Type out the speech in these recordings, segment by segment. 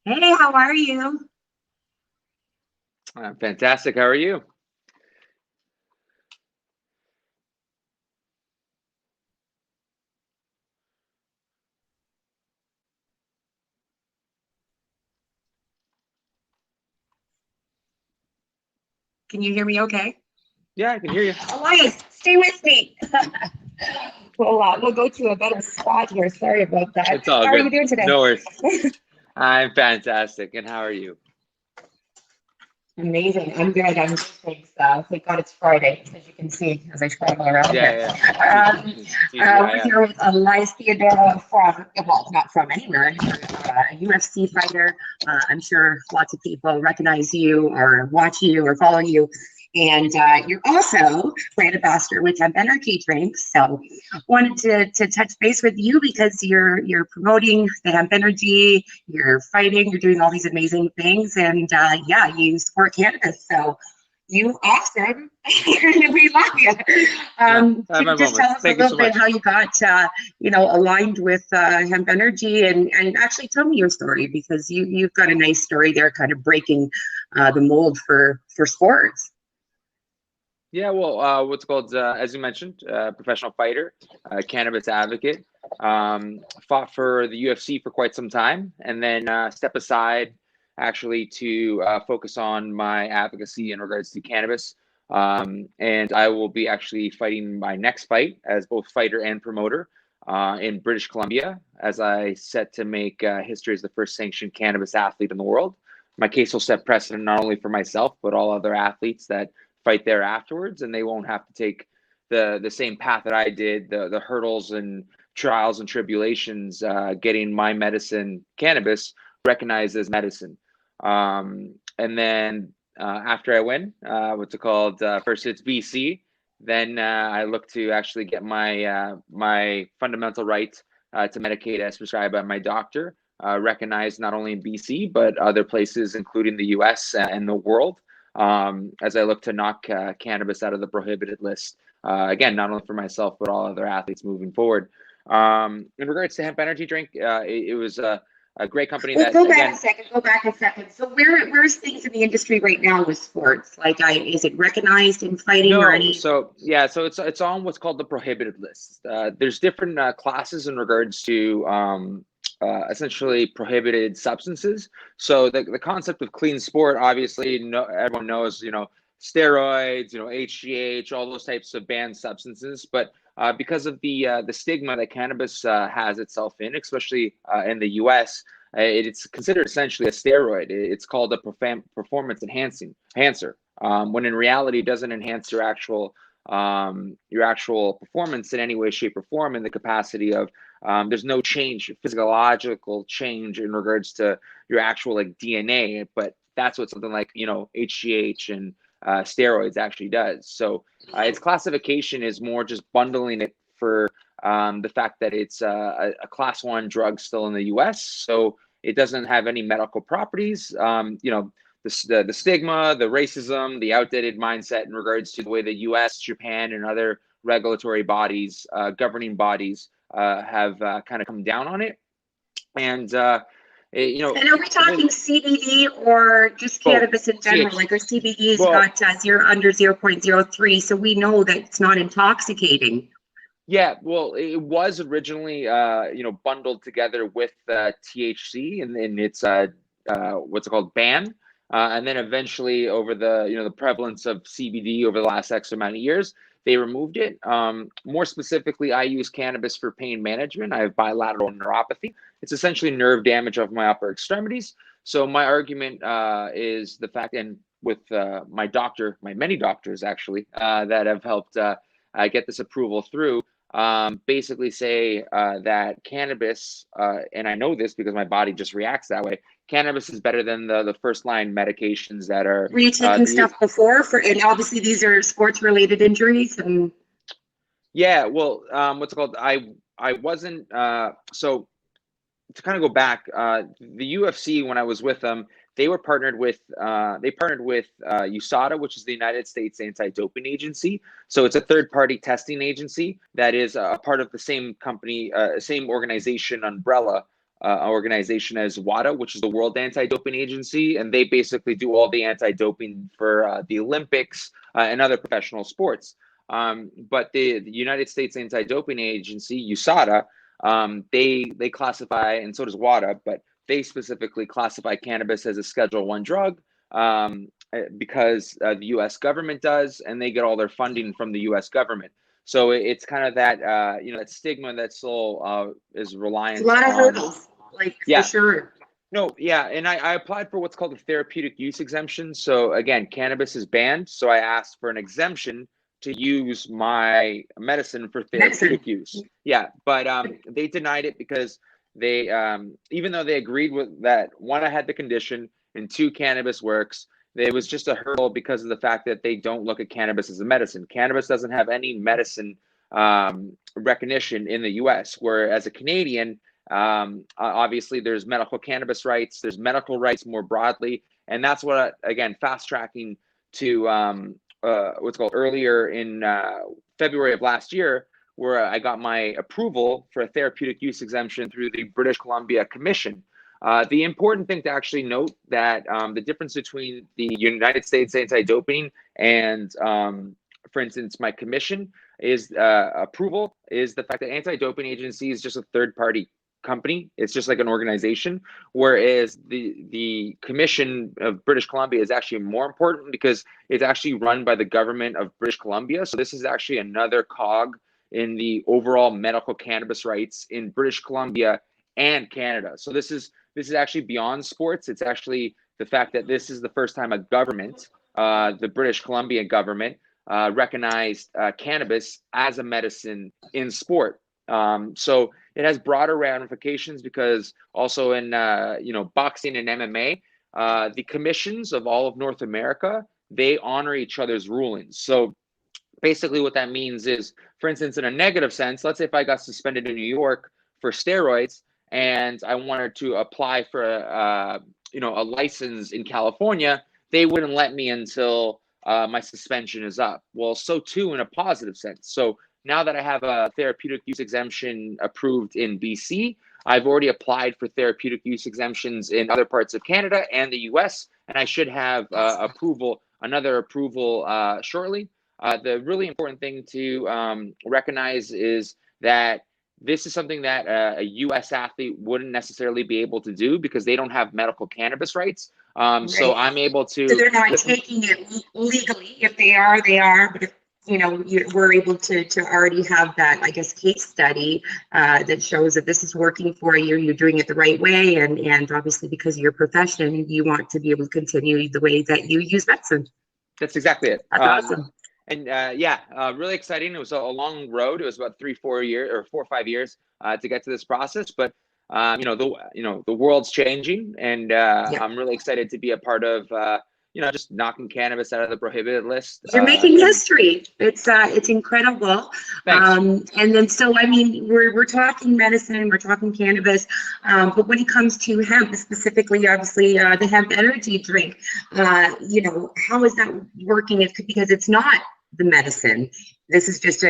Hey, how are you? Fantastic. How are you? Can you hear me okay? Yeah, I can hear you. Elias, stay with me. We'll go to a better spot here. Sorry about that. It's all How are you good. doing today? No worries. I'm fantastic. And how are you? Amazing. I'm good. I'm good. Thanks. Thank God it's Friday, as you can see as I travel around Yeah, here. yeah. Um, we're TGIF. here with Elias Theodorou from, well, not from anywhere, a UFC fighter. I'm sure lots of people recognize you or watch you or follow you. And you're also brand ambassador with Hemp Energy Drink. So wanted to touch base with you because you're promoting the hemp energy, you're fighting, you're doing all these amazing things, and yeah, you support cannabis. So you awesome. We love you. Yeah, I have Can you my just tell moments. us a Thank you little so bit much. how you got aligned with hemp energy and actually tell me your story because you've got a nice story there, kind of breaking the mold for sports. Yeah, well, what's called, as you mentioned, professional fighter, cannabis advocate. Fought for the UFC for quite some time, and then step aside actually to focus on my advocacy in regards to cannabis. And I will be actually fighting my next fight as both fighter and promoter in British Columbia, as I set to make history as the first sanctioned cannabis athlete in the world. My case will set precedent not only for myself, but all other athletes that fight there afterwards, and they won't have to take the same path that I did, the hurdles and trials and tribulations, getting my medicine, cannabis, recognized as medicine. And then after I win, what's it called? First it's BC. Then I look to actually get my fundamental right to Medicaid as prescribed by my doctor, recognized not only in BC but other places, including the U.S. And the world, as I look to knock cannabis out of the prohibited list. Again, not only for myself, but all other athletes moving forward. In regards to Hemp Energy Drink, it was a great company Well, that, go back a again, second. Go back a second. So where's things in the industry right now with sports? Like, is it recognized in fighting or no, any? so yeah, so it's on what's called the prohibited list. There's different classes in regards to essentially prohibited substances. So the concept of clean sport, obviously, no, everyone knows, steroids, HGH, all those types of banned substances. But because of the stigma that cannabis has itself in, especially in the U.S., it's considered essentially a steroid. It's called a performance enhancer, when in reality it doesn't enhance your actual performance in any way, shape, or form, in the capacity of there's no change, physiological change in regards to your actual like DNA, but that's what something like HGH and steroids actually does. So its classification is more just bundling it for the fact that it's a class one drug still in the U.S. So it doesn't have any medical properties. The stigma, the racism, the outdated mindset in regards to the way the U.S., Japan, and other regulatory bodies, governing bodies, have kind of come down on it. And And are we with talking CBD or just both cannabis in general? CH, Like our CBD's well, got zero under 0.03, so we know that it's not intoxicating. yeah, well, it was originally, bundled together with THC and its what's it called, ban, and then eventually over the prevalence of CBD over the last X amount of years, they removed it. More specifically, I use cannabis for pain management. I have bilateral neuropathy. It's essentially nerve damage of my upper extremities. So my argument is the fact, and with my doctor, my many doctors actually, that have helped get this approval through, basically say that cannabis, and I know this because my body just reacts that way. Cannabis is better than the first line medications that are Were you taking the stuff before and obviously these are sports related injuries and yeah. Well, what's it called? I wasn't so to kind of go back, the UFC, when I was with them, they partnered with USADA, which is the United States Anti-Doping Agency. So it's a third-party testing agency that is a part of the same company, same organization umbrella organization as WADA, which is the World Anti-Doping Agency, and they basically do all the anti-doping for the Olympics and other professional sports. But the United States Anti-Doping Agency, USADA, they classify, and so does WADA, but they specifically classify cannabis as a Schedule I drug because the U.S. government does, and they get all their funding from the U.S. government. So it's kind of that, that stigma that still is reliant on. A lot of hurdles, for sure. No, yeah, and I applied for what's called a therapeutic use exemption. So again, cannabis is banned, so I asked for an exemption to use my medicine for therapeutic use. Yeah, but they denied it because they, even though they agreed with that, one, I had the condition, and two, cannabis works. It was just a hurdle because of the fact that they don't look at cannabis as a medicine. Cannabis doesn't have any medicine recognition in the U.S., where as a Canadian, obviously there's medical cannabis rights, there's medical rights more broadly, and that's what, again, fast tracking to what's called earlier in February of last year, where I got my approval for a therapeutic use exemption through the British Columbia Commission. The important thing to actually note that the difference between the United States anti-doping and, for instance, my commission is approval is the fact that anti-doping agency is just a third-party company. It's just like an organization, whereas the Commission of British Columbia is actually more important because it's actually run by the government of British Columbia. So this is actually another cog in the overall medical cannabis rights in British Columbia and Canada. So this is actually beyond sports. It's actually the fact that this is the first time a government, the British Columbia government, recognized cannabis as a medicine in sport. So it has broader ramifications because also in boxing and MMA, the commissions of all of North America, they honor each other's rulings. So basically what that means is, for instance, in a negative sense, let's say if I got suspended in New York for steroids and I wanted to apply for a license in California, they wouldn't let me until my suspension is up. Well, so too in a positive sense. So now that I have a therapeutic use exemption approved in BC, I've already applied for therapeutic use exemptions in other parts of Canada and the US, and I should have another approval shortly. The really important thing to recognize is that this is something that a US athlete wouldn't necessarily be able to do because they don't have medical cannabis rights. Right. So I'm able to. So they're not taking it legally. If they are, they are. But if we're able to already have that, I guess, case study that shows that this is working for you. You're doing it the right way, and obviously because of your profession, you want to be able to continue the way that you use medicine. That's exactly it. That's awesome. And really exciting. It was a long road. It was about 4 or 5 years to get to this process. But the world's changing, and I'm really excited to be a part of just knocking cannabis out of the prohibited list. You're making history. It's incredible. Thanks. And then we're talking medicine, we're talking cannabis, but when it comes to hemp specifically, obviously the hemp energy drink, how is that working? Because it's not the medicine. This is just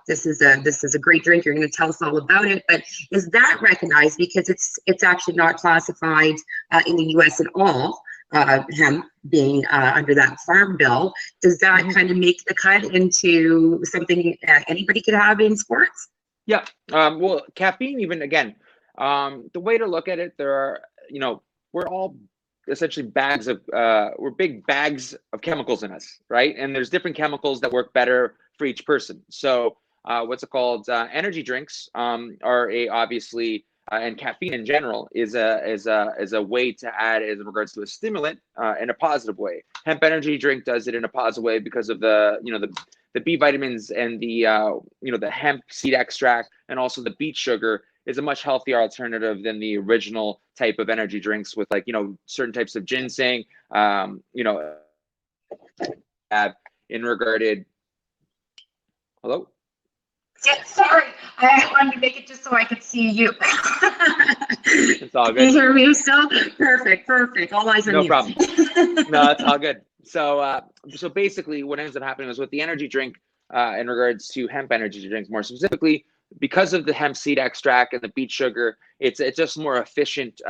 this is a great drink. You're going to tell us all about it, but is that recognized? Because it's actually not classified in the U.S. at all. Hemp being under that farm bill, does that kind of make the cut into something anybody could have in sports? Yeah. Well, caffeine, even again, the way to look at it, there are, we're all essentially we're big bags of chemicals in us, right? And there's different chemicals that work better for each person. So what's it called? Energy drinks are obviously. And caffeine in general is a way to add in regards to a stimulant in a positive way. Hemp Energy Drink does it in a positive way because of the B vitamins and the hemp seed extract, and also the beet sugar is a much healthier alternative than the original type of energy drinks with certain types of ginseng. In regarded. Hello. Yeah, sorry. I wanted to make it just so I could see you. It's all good. Can you hear me still? Perfect. All eyes on you. No problem. No, it's all good. So basically what ends up happening is with the energy drink, in regards to hemp energy drinks more specifically, because of the hemp seed extract and the beet sugar, it's just more efficient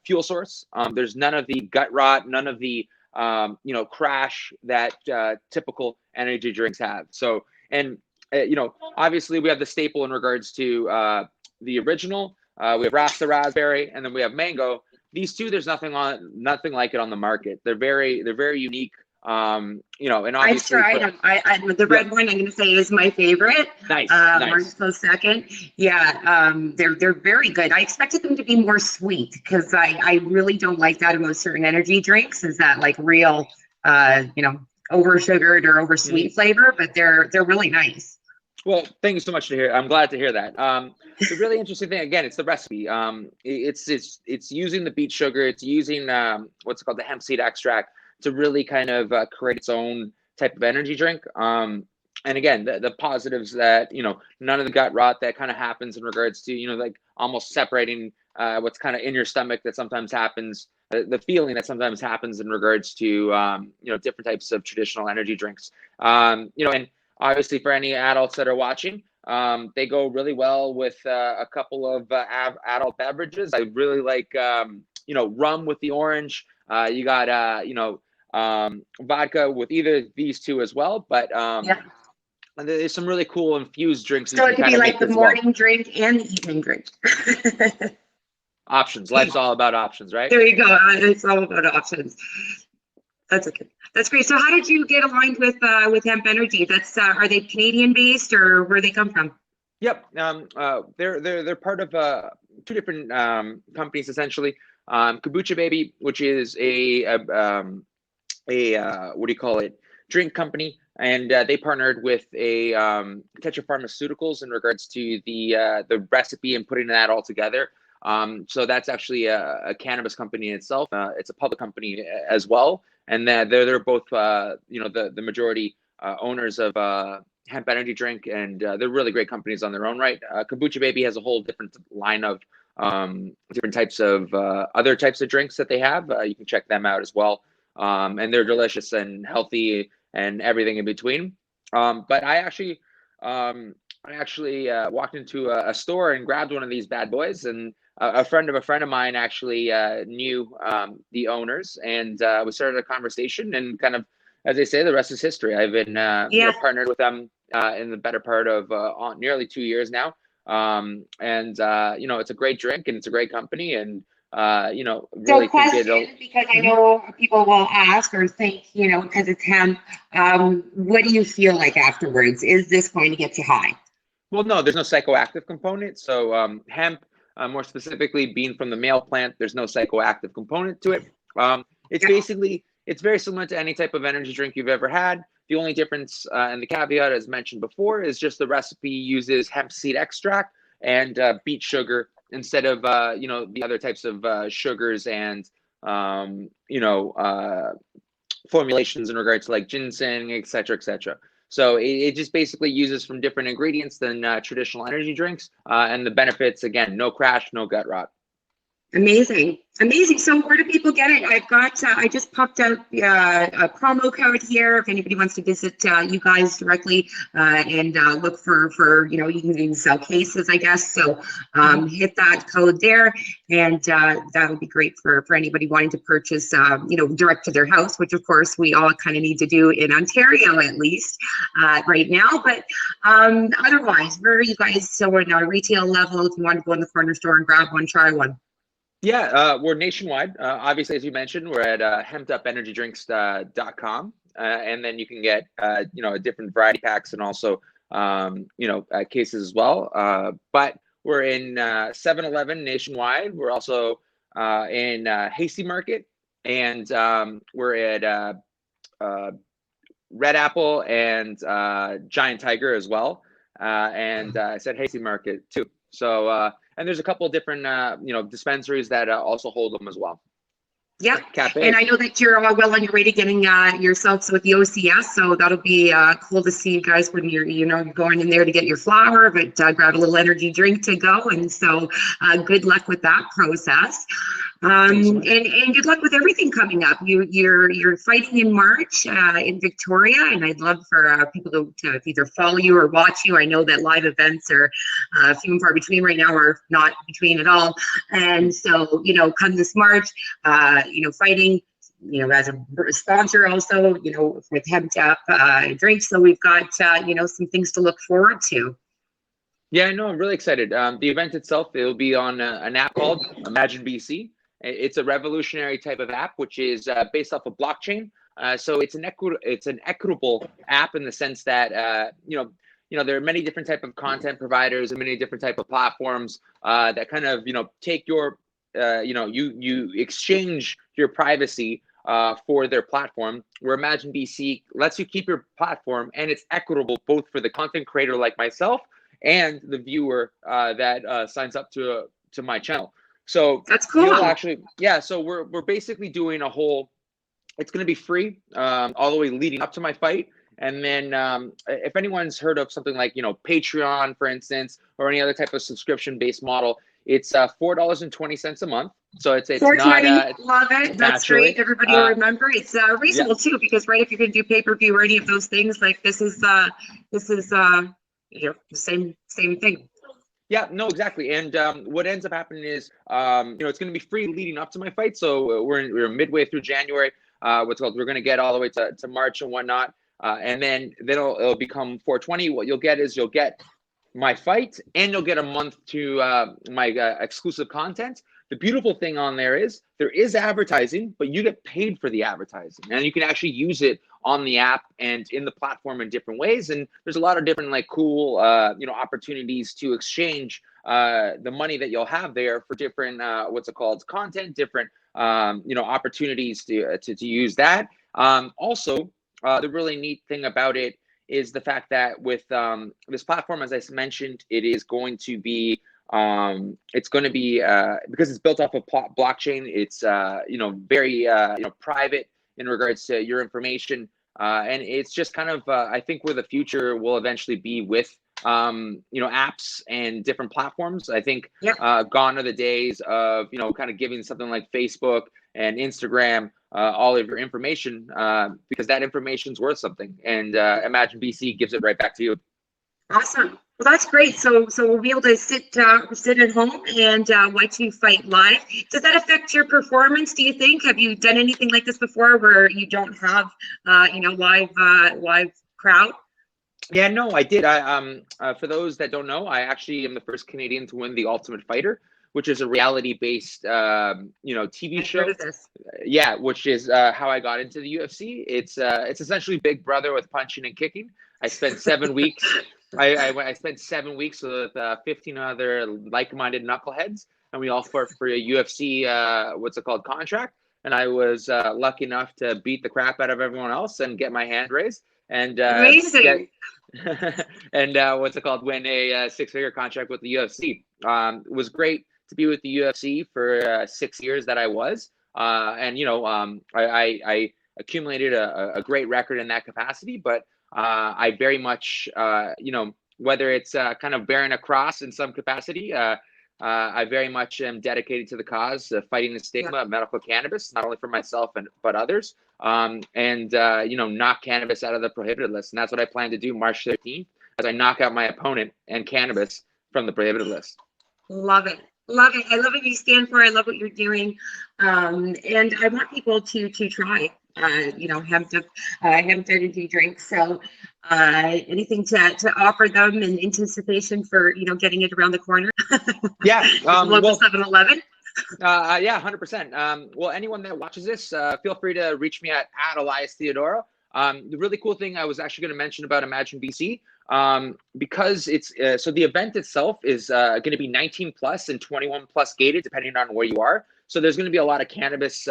fuel source. There's none of the gut rot, none of the crash that typical energy drinks have. So, and obviously we have the staple in regards to the original. We have Rasta raspberry, and then we have mango. These two, there's nothing like it on the market. They're very unique. And obviously I've tried them. The red one I'm going to say is my favorite. Nice. Orange close second. Yeah, they're very good. I expected them to be more sweet because I really don't like that about certain energy drinks. Is that like real, over sugared or over sweet flavor? But they're really nice. Well, thank you so much to hear. I'm glad to hear that. The really interesting thing, again, it's the recipe. It's using the beet sugar. It's using what's called the hemp seed extract to really kind of create its own type of energy drink. And again, the positives that, none of the gut rot that kind of happens in regards to, like almost separating what's kind of in your stomach that sometimes happens, the feeling that sometimes happens in regards to, different types of traditional energy drinks. And obviously for any adults that are watching, they go really well with a couple of adult beverages. I really like, rum with the orange. You got, vodka with either of these two as well. But there's some really cool infused drinks. So it could be like the morning drink and the evening drink. Options. Life's all about options, right? There you go. It's all about options. That's okay. That's great. So how did you get aligned with Hemp Energy? That's are they Canadian based or where they come from? Yep. They're part of two different companies essentially. Kombucha Baby, which is a what do you call it, drink company, and they partnered with a Tetra Pharmaceuticals in regards to the recipe and putting that all together. So that's actually a cannabis company in itself. It's a public company as well, and they're both the majority owners of Hemp Energy Drink, and they're really great companies on their own right. Kombucha Baby has a whole different line of different types of other types of drinks that they have. You can check them out as well. And they're delicious and healthy and everything in between. But I actually walked into a store and grabbed one of these bad boys, and a friend of mine actually knew the owners, and we started a conversation, and kind of, as they say, the rest is history. I've been partnered with them in the better part of nearly 2 years now. It's a great drink and it's a great company, and really so question, because I know people will ask or think, because it's hemp, what do you feel like afterwards? Is this going to get you high? Well, no, there's no psychoactive component. So hemp, more specifically being from the male plant, there's no psychoactive component to it. It's very similar to any type of energy drink you've ever had. The only difference and the caveat, as mentioned before, is just the recipe uses hemp seed extract and beet sugar instead of the other types of sugars and formulations in regards to like ginseng, et cetera. So it just basically uses from different ingredients than traditional energy drinks, and the benefits, again, no crash, no gut rot. Amazing. So where do people get it? I've got, I just popped out a promo code here if anybody wants to visit you guys directly and look for, you can even sell cases, I guess. So hit that code there, and that would be great for anybody wanting to purchase, direct to their house, which of course we all kind of need to do in Ontario, at least right now. But otherwise, where are you guys? So we're on a retail level. If you want to go in the corner store and grab one, try one. Yeah, we're nationwide. Obviously, as you mentioned, we're at hempedupenergydrinks.com, and then you can get different variety packs and also cases as well. But we're in 7-Eleven nationwide. We're also in Hasty Market, and we're at Red Apple and Giant Tiger as well. And I said Hasty Market too. So. And there's a couple of different, dispensaries that also hold them as well. Yeah, and I know that you're well on your way to getting yourselves with the OCS, so that'll be cool to see you guys when you're, going in there to get your flower, but grab a little energy drink to go, and so good luck with that process. And good luck with everything coming up. You're fighting in March in Victoria, and I'd love for people to either follow you or watch you. I know that live events are few and far between right now, or not between at all. And so, come this March, fighting, as a sponsor also, with Hemp Drink. So we've got, some things to look forward to. Yeah, I know. I'm really excited. The event itself, it'll be on an app called Imagine BC. It's a revolutionary type of app, which is based off of blockchain. So it's an equitable app in the sense that there are many different type of content providers and many different type of platforms that kind of take your you exchange your privacy for their platform. Where Imagine BC lets you keep your platform, and it's equitable both for the content creator like myself and the viewer that signs up to my channel. So that's cool. So we're basically doing a whole. It's going to be free all the way leading up to my fight. And then if anyone's heard of something like Patreon, for instance, or any other type of subscription-based model, it's $4.20 a month. So it's not love it. That's great. Everybody will remember it's reasonable too, because if you're going to do pay-per-view or any of those things, like this is the same thing. Yeah, no, exactly. And what ends up happening is, it's going to be free leading up to my fight. So we're midway through January. We're going to get all the way to March and whatnot. And then it'll become $4.20. What you'll get is my fight, and you'll get a month to my exclusive content. The beautiful thing on there is advertising, but you get paid for the advertising, and you can actually use it on the app and in the platform in different ways. And there's a lot of different cool opportunities to exchange the money that you'll have there for different content, different opportunities to use that. Also, the really neat thing about it is the fact that with this platform, as I mentioned, it is going to be because it's built off of blockchain. It's very private in regards to your information, and it's just kind of I think where the future will eventually be with apps and different platforms. I think gone are the days of kind of giving something like Facebook and Instagram all of your information, because that information is worth something, and Imagine BC gives it right back to you. Awesome. Well, that's great. So we'll be able to sit at home and watch you fight live. Does that affect your performance, do you think? Have you done anything like this before where you don't have live crowd? Yeah, no, I did. For those that don't know, I actually am the first Canadian to win the Ultimate Fighter, which is a reality-based TV show. Yeah, which is how I got into the UFC. It's essentially Big Brother with punching and kicking. I spent 7 weeks. I spent 7 weeks with 15 other like-minded knuckleheads, and we all fought for a UFC contract. And I was lucky enough to beat the crap out of everyone else and get my hand raised. And amazing. Win a six-figure contract with the UFC. It was great to be with the UFC for 6 years that I was, I accumulated a great record in that capacity. But I very much, whether it's kind of bearing a cross in some capacity, I very much am dedicated to the cause of fighting the stigma of medical cannabis, not only for myself but others, knock cannabis out of the prohibited list. And that's what I plan to do March 13th, as I knock out my opponent and cannabis from the prohibited list. Love it. Love it. I love what you stand for. I love what you're doing. And I want people to try, Hemp Energy Drink. So anything to offer them in anticipation for, getting it around the corner? Yeah. Local 7-Eleven. Yeah, 100%. Well, anyone that watches this, feel free to reach me at Elias Theodorou. The really cool thing I was actually going to mention about Imagine BC, because it's so the event itself is going to be 19 plus and 21 plus gated, depending on where you are. So there's going to be a lot of cannabis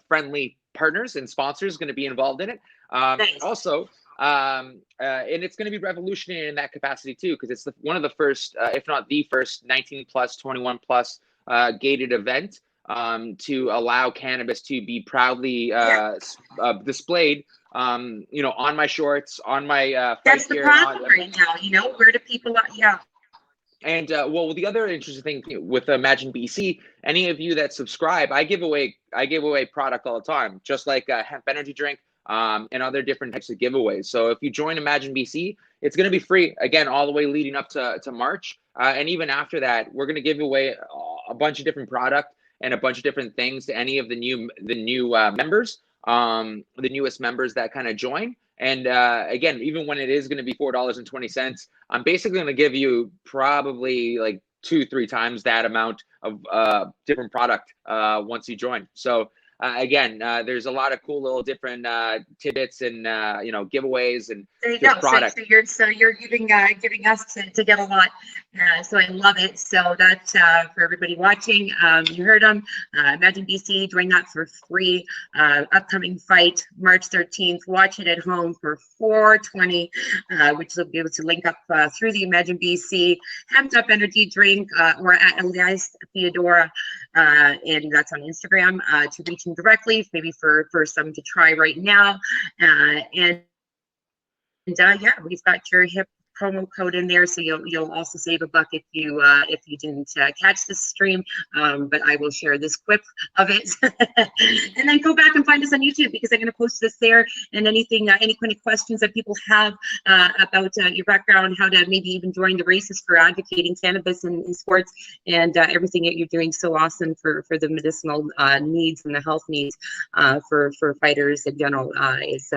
friendly partners and sponsors going to be involved in it. Nice. Also, and it's going to be revolutionary in that capacity too, because it's one of the first, if not the first, 19 plus, 21 plus gated event to allow cannabis to be proudly displayed. On my shorts, on my that's the problem right now. Where do people? Well, the other interesting thing with Imagine BC, any of you that subscribe, I give away product all the time, just like Hemp Energy Drink, and other different types of giveaways. So if you join Imagine BC, it's going to be free again all the way leading up to March, and even after that, we're going to give away a bunch of different product and a bunch of different things to any of the new members, the newest members that kind of join. And again, even when it is going to be $4.20, I'm basically going to give you probably like 2-3 times that amount of different product once you join. So again, there's a lot of cool little different tidbits and giveaways and there you go. product. So you're giving us to get a lot. So I love it. So that's for everybody watching. You heard them. Imagine BC, join that for free. Upcoming fight March 13th. Watch it at home for $4.20, which will be able to link up through the Imagine BC Hemp Energy Drink or at Elias Theodorou, and that's on Instagram, to reach him directly, maybe for some to try right now, and yeah, we've got your HIP promo code in there, so you'll also save $1 if you didn't catch this stream, but I will share this clip of it and then go back and find us on YouTube, because I'm going to post this there, and anything any kind of questions that people have about your background, how to maybe even join the races for advocating cannabis in sports, and everything that you're doing so awesome for the medicinal needs and the health needs for fighters in general is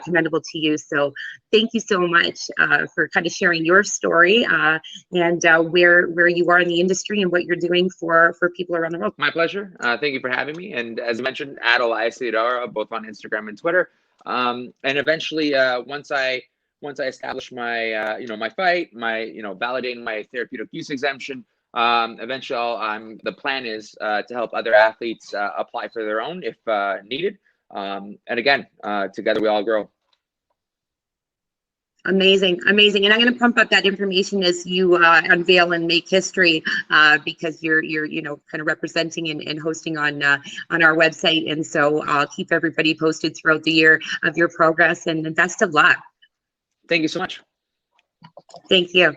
commendable to you. So thank you so much for kind of sharing your story and where you are in the industry and what you're doing for people around the world. My pleasure. Thank you for having me. And as I mentioned, at Elias Theodorou, both on Instagram and Twitter. And eventually, once I establish my my fight, my validating my therapeutic use exemption, eventually the plan is to help other athletes apply for their own if needed. And again, together we all grow. Amazing. And I'm going to pump up that information as you unveil and make history, because you're kind of representing and hosting on our website, and so I'll keep everybody posted throughout the year of your progress, and best of luck. Thank you so much. Thank you.